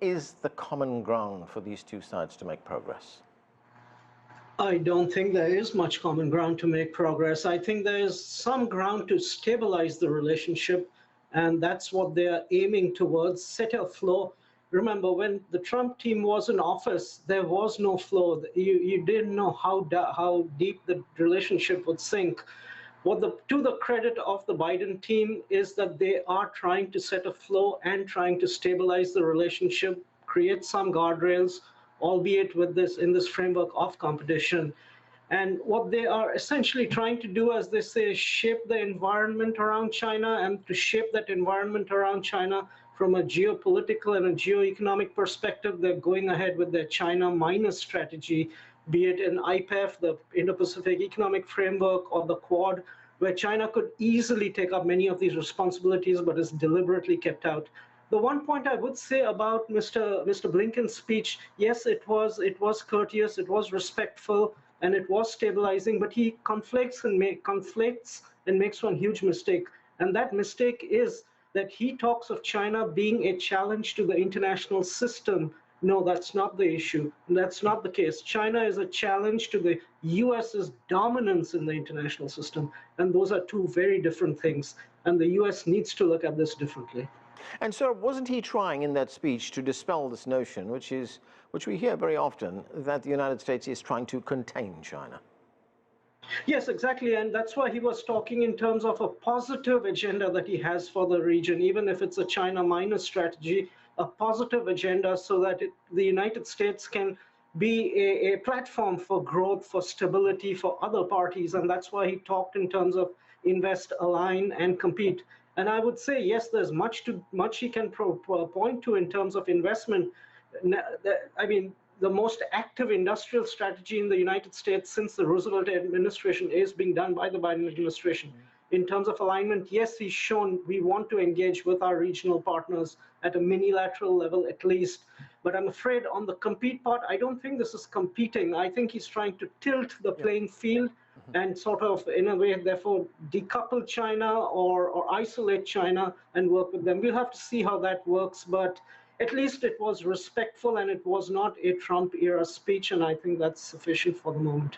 is the common ground for these two sides to make progress? I don't think there is much common ground to make progress. I think there is some ground to stabilize the relationship, and that's what they're aiming towards, set a flow. Remember, when the Trump team was in office, there was no flow. You didn't know how deep the relationship would sink. To the credit of the Biden team is that they are trying to set a flow and trying to stabilize the relationship, create some guardrails, albeit with this in this framework of competition. And what they are essentially trying to do, as they say, is shape the environment around China, and to shape that environment around China from a geopolitical and a geoeconomic perspective, they're going ahead with their China minus strategy, be it in IPEF, the Indo-Pacific Economic Framework, or the Quad, where China could easily take up many of these responsibilities, but is deliberately kept out. The one point I would say about Mr. Blinken's speech, yes, it was courteous, it was respectful, and it was stabilizing, but he conflicts and makes one huge mistake. And that mistake is that he talks of China being a challenge to the international system. No, that's not the issue. That's not the case. China is a challenge to the US's dominance in the international system. And those are two very different things. And the US needs to look at this differently. And so wasn't he trying in that speech to dispel this notion, which we hear very often, that the United States is trying to contain China? Yes, exactly. And that's why he was talking in terms of a positive agenda that he has for the region, even if it's a China minus strategy, a positive agenda so that the United States can be a platform for growth, for stability, for other parties. And that's why he talked in terms of invest, align, and compete. And I would say, yes, there's much he can point to in terms of investment. I mean, the most active industrial strategy in the United States since the Roosevelt administration is being done by the Biden administration. In terms of alignment, yes, he's shown we want to engage with our regional partners at a minilateral level at least. But I'm afraid on the compete part, I don't think this is competing. I think he's trying to tilt the playing field and sort of, in a way, therefore, decouple China or isolate China and work with them. We'll have to see how that works. But at least it was respectful and it was not a Trump-era speech, and I think that's sufficient for the moment.